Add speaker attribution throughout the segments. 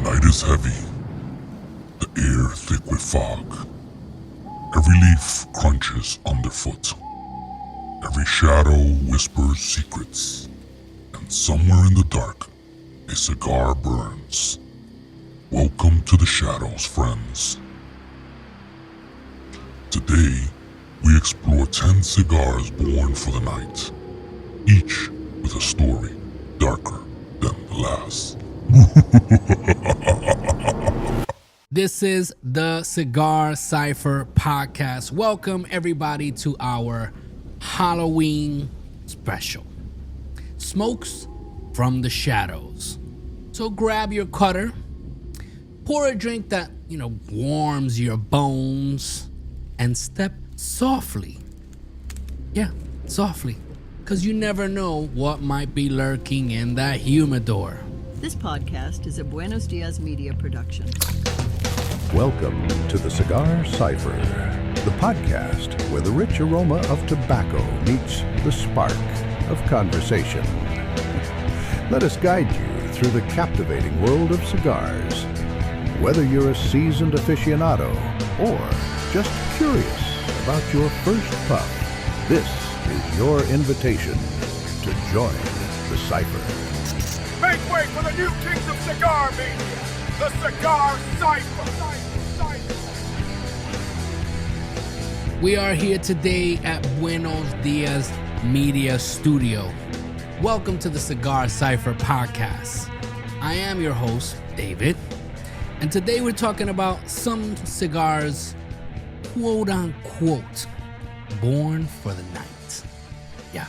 Speaker 1: night is heavy, the air thick with fog. Every leaf crunches underfoot. Every shadow whispers secrets. And somewhere in the dark, a cigar burns. Welcome to the shadows, friends. Today, we explore 10 cigars born for the night, each with a story darker than the last.
Speaker 2: This is the Cigar Cypher Podcast. Welcome, everybody, to our Halloween special. Smokes from the shadows. So grab your cutter, pour a drink that, warms your bones, and step softly. Yeah, softly. Because you never know what might be lurking in that humidor.
Speaker 3: This podcast is a Buenos Dias media production.
Speaker 4: Welcome to the Cigar Cypher, the podcast where the rich aroma of tobacco meets the spark of conversation. Let us guide you through the captivating world of cigars. Whether you're a seasoned aficionado or just curious about your first puff, this is your invitation to join the Cypher.
Speaker 5: Make way for the new kings of cigar mania, the Cigar Cypher.
Speaker 2: We are here today at Buenos Dias Media Studio. Welcome to the Cigar Cypher Podcast. I am your host, David, and today we're talking about some cigars, quote unquote, born for the night. Yeah,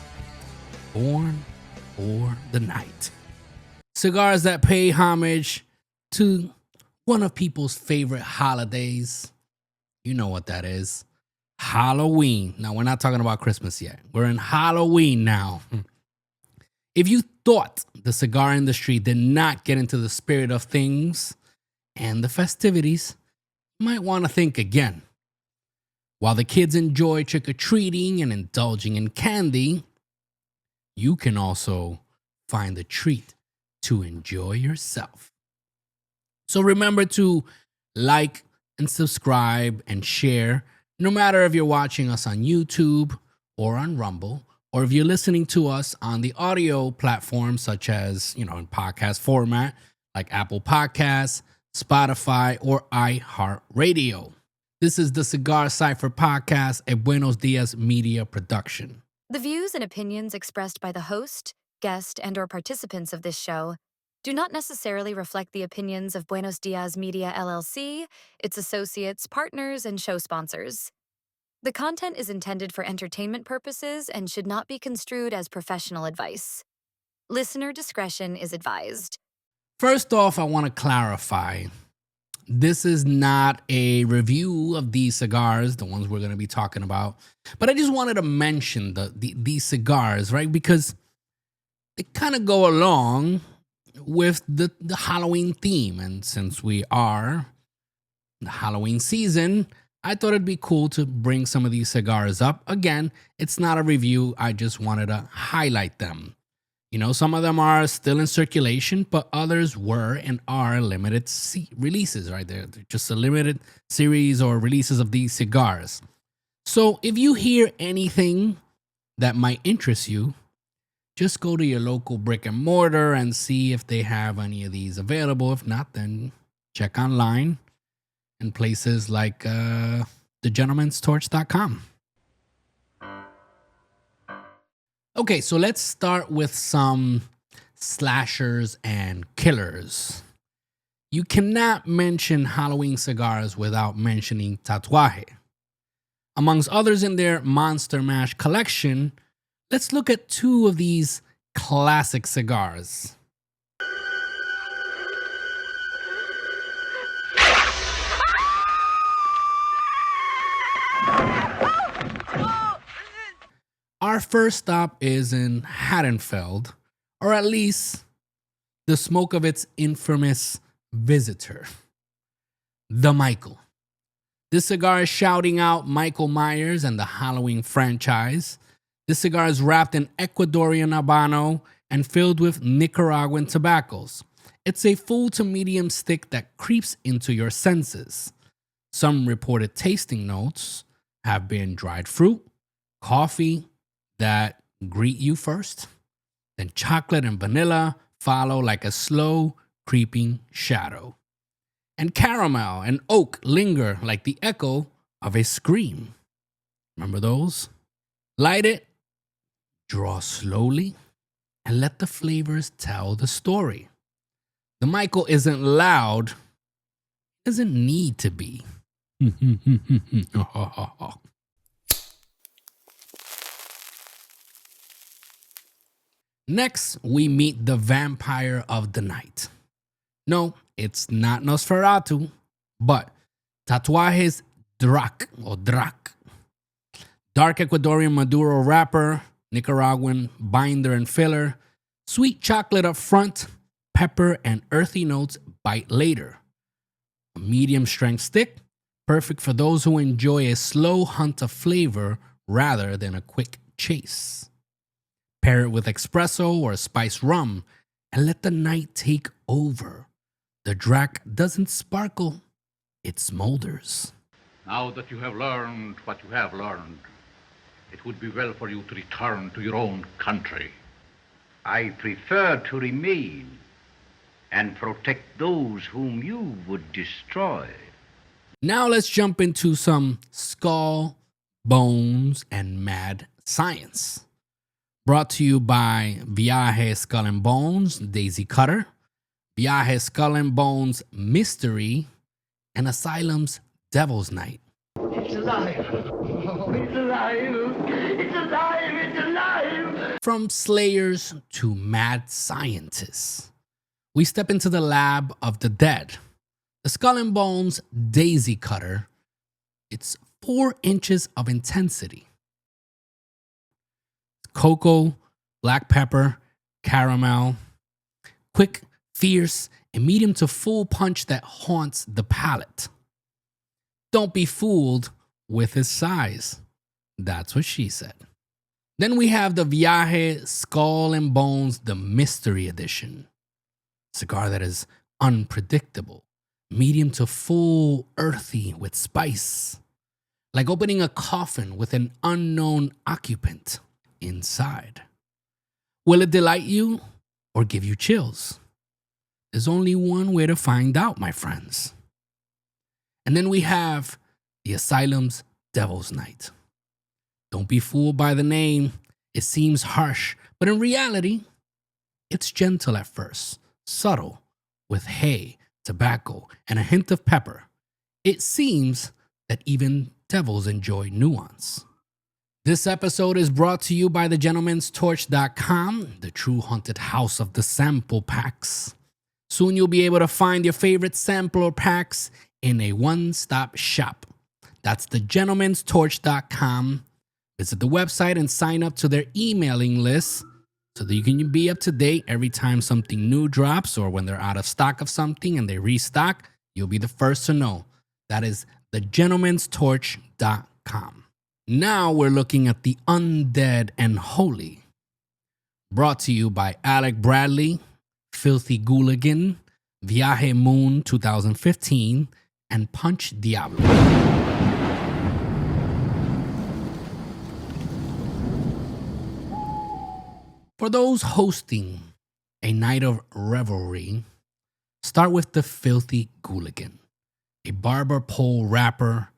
Speaker 2: born for the night. Cigars that pay homage to one of people's favorite holidays. You know what that is. Halloween. Now, we're not talking about Christmas yet. We're in Halloween now. If you thought the cigar industry did not get into the spirit of things and the festivities, you might want to think again. While the kids enjoy trick-or-treating and indulging in candy, you can also find a treat to enjoy yourself. So remember to like and subscribe and share, no matter if you're watching us on YouTube or on Rumble, or if you're listening to us on the audio platforms such as, in podcast format, like Apple Podcasts, Spotify, or iHeartRadio. This is the Cigar Cypher Podcast, a Buenos Dias media production.
Speaker 6: The views and opinions expressed by the host, guest, and/or participants of this show do not necessarily reflect the opinions of Buenos Dias Media LLC, its associates, partners, and show sponsors. The content is intended for entertainment purposes and should not be construed as professional advice. Listener discretion is advised.
Speaker 2: First off, I want to clarify, this is not a review of these cigars, the ones we're going to be talking about, but I just wanted to mention these cigars, right? Because they kind of go along with the Halloween theme. And since we are in the Halloween season, I thought it'd be cool to bring some of these cigars up. Again, it's not a review. I just wanted to highlight them. Some of them are still in circulation, but others were and are limited releases, right? They're just a limited series or releases of these cigars. So if you hear anything that might interest you, just go to your local brick and mortar and see if they have any of these available. If not, then check online in places like thegentleman'storch.com. Okay, so let's start with some slashers and killers. You cannot mention Halloween cigars without mentioning Tatuaje. Amongst others in their Monster Mash collection, let's look at two of these classic cigars. Our first stop is in Haddonfield, or at least the smoke of its infamous visitor, the Michael. This cigar is shouting out Michael Myers and the Halloween franchise. This cigar is wrapped in Ecuadorian Habano and filled with Nicaraguan tobaccos. It's a full to medium stick that creeps into your senses. Some reported tasting notes have been dried fruit, coffee that greet you first, then chocolate and vanilla follow like a slow, creeping shadow. And caramel and oak linger like the echo of a scream. Remember those? Light it, draw slowly, and let the flavors tell the story. The Michael isn't loud, doesn't need to be. Next, we meet the vampire of the night. No, it's not Nosferatu, but Tatuaje Drac or Drac. Dark Ecuadorian Maduro wrapper, Nicaraguan binder and filler, sweet chocolate up front, pepper and earthy notes bite later. A medium strength stick, perfect for those who enjoy a slow hunt of flavor rather than a quick chase. Pair it with espresso or spiced rum and let the night take over. The Drac doesn't sparkle, it smolders.
Speaker 7: Now that you have learned what you have learned, it would be well for you to return to your own country.
Speaker 8: I prefer to remain and protect those whom you would destroy.
Speaker 2: Now let's jump into some skull, bones, and mad science. Brought to you by Viaje Skull Bones, Daisy Cutter, Viaje Skull Bones Mystery, and Asylum's Devil's Night.
Speaker 9: It's alive. Oh, it's alive. It's alive. It's alive.
Speaker 2: From slayers to mad scientists, we step into the lab of the dead. The Skull and Bones Daisy Cutter, it's 4 inches of intensity. Cocoa, black pepper, caramel, quick, fierce, and medium to full punch that haunts the palate. Don't be fooled with his size. That's what she said. Then we have the Viaje Skull and Bones, the Mystery Edition. Cigar that is unpredictable, medium to full earthy with spice. Like opening a coffin with an unknown occupant inside. Will it delight you or give you chills? There's only one way to find out, my friends. And then we have the Asylum's Devil's Night. Don't be fooled by the name. It seems harsh, but in reality, it's gentle at first, subtle, with hay, tobacco, and a hint of pepper. It seems that even devils enjoy nuance. This episode is brought to you by thegentleman'storch.com, the true haunted house of the sample packs. Soon you'll be able to find your favorite sampler packs in a one-stop shop. That's thegentleman'storch.com. Visit the website and sign up to their emailing list so that you can be up to date every time something new drops, or when they're out of stock of something and they restock, you'll be the first to know. That is thegentleman'storch.com. Now we're looking at the undead and holy. Brought to you by Alec Bradley, Filthy Gooligan, Viaje Moon 2015, and Punch Diablo. For those hosting a night of revelry, start with the Filthy Gooligan, a barber pole wrapper,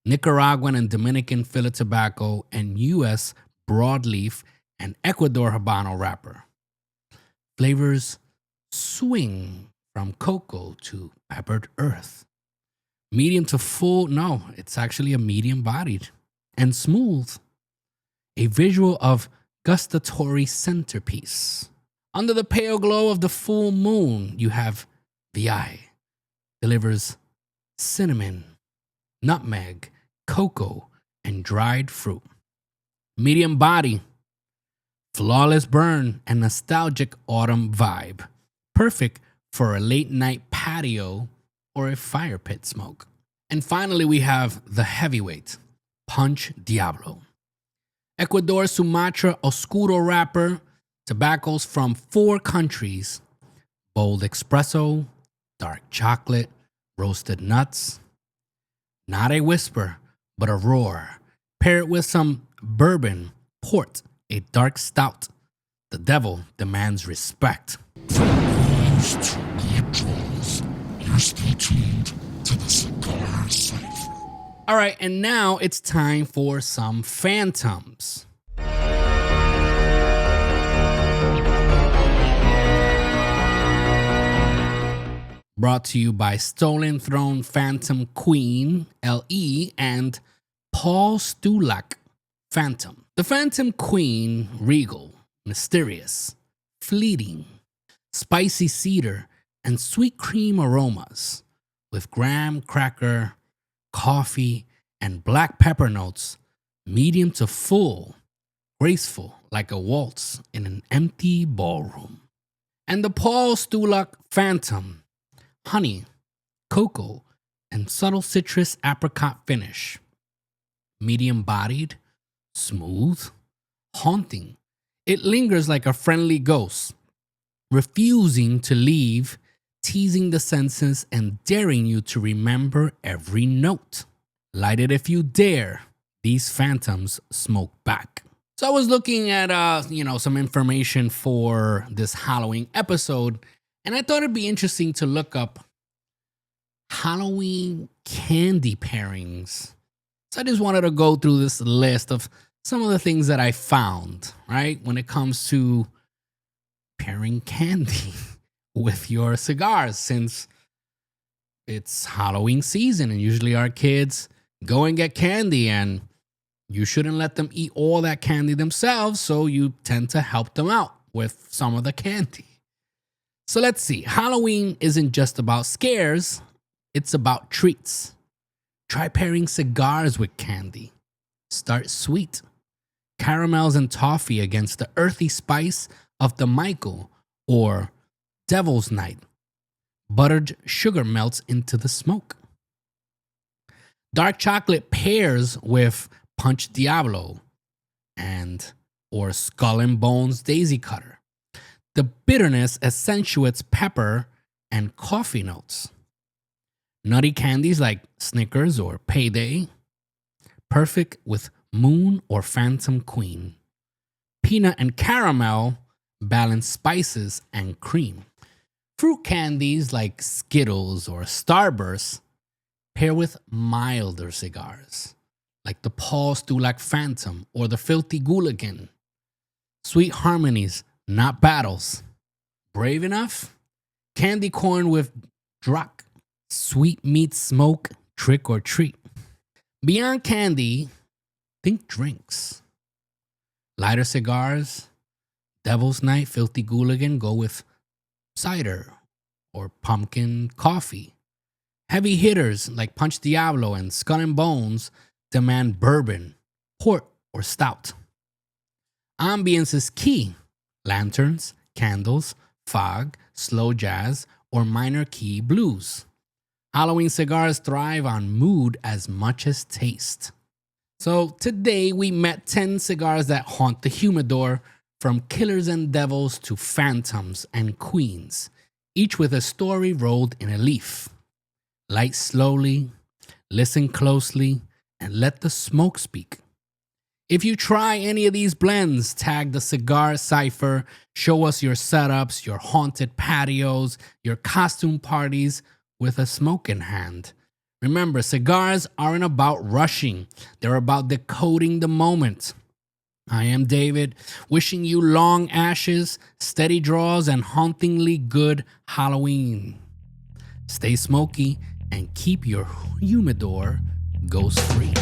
Speaker 2: Nicaraguan and Dominican filler tobacco, and U.S. broadleaf and Ecuador Habano wrapper. Flavors swing from cocoa to peppered earth. Medium to full, no, it's actually a medium bodied and smooth. A visual of gustatory centerpiece. Under the pale glow of the full moon, you have Viaje. Delivers cinnamon, nutmeg, cocoa, and dried fruit. Medium body, flawless burn, and nostalgic autumn vibe. Perfect for a late night patio or a fire pit smoke. And finally, we have the heavyweight, Punch Diablo. Ecuador Sumatra Oscuro wrapper, tobaccos from 4 countries, bold espresso, dark chocolate, roasted nuts. Not a whisper, but a roar. Pair it with some bourbon, port, a dark stout. The devil demands respect.
Speaker 1: From blues to good draws, you're still tuned to the Cigar Cypher.
Speaker 2: All right, and now it's time for some phantoms. Brought to you by Stolen Throne Phantom Queen, LE, and Paul Stulak Phantom. The Phantom Queen, regal, mysterious, fleeting, spicy cedar, and sweet cream aromas, with graham cracker, coffee, and black pepper notes, medium to full, graceful like a waltz in an empty ballroom. And the Paul Stulak Phantom, honey, cocoa, and subtle citrus apricot finish. Medium bodied, smooth, haunting. It lingers like a friendly ghost, refusing to leave, teasing the senses and daring you to remember every note. Light it if you dare. These phantoms smoke back. So I was looking at some information for this Halloween episode, and I thought it'd be interesting to look up Halloween candy pairings. So I just wanted to go through this list of some of the things that I found, right, when it comes to pairing candy with your cigars, since it's Halloween season and usually our kids go and get candy and you shouldn't let them eat all that candy themselves, so you tend to help them out with some of the candy. So let's see. Halloween isn't just about scares, it's about treats. Try pairing cigars with candy. Start sweet. Caramels and toffee against the earthy spice of the Michael or Devil's Night. Buttered sugar melts into the smoke. Dark chocolate pairs with Punch Diablo or Skull and Bones Daisy Cutter. The bitterness accentuates pepper and coffee notes. Nutty candies like Snickers or Payday. Perfect with Moon or Phantom Queen. Peanut and caramel balance spices and cream. Fruit candies like Skittles or Starburst pair with milder cigars like the Paul Stulak Phantom or the Filthy Gooligan. Sweet harmonies, not battles. Brave enough? Candy corn with Drac. Sweet meat smoke, trick or treat. Beyond candy, think drinks. Lighter cigars, Devil's Night, Filthy Gooligan go with cider or pumpkin coffee. Heavy hitters like Punch Diablo and Skull and Bones demand bourbon, port, or stout. Ambience is key. Lanterns, candles, fog, slow jazz, or minor key blues. Halloween cigars thrive on mood as much as taste. So today we met 10 cigars that haunt the humidor, from killers and devils to phantoms and queens, each with a story rolled in a leaf. Light slowly, listen closely, and let the smoke speak. If you try any of these blends, tag the Cigar Cypher, show us your setups, your haunted patios, your costume parties with a smoke in hand. Remember, cigars aren't about rushing. They're about decoding the moment. I am David, wishing you long ashes, steady draws, and hauntingly good Halloween. Stay smoky and keep your humidor ghost free.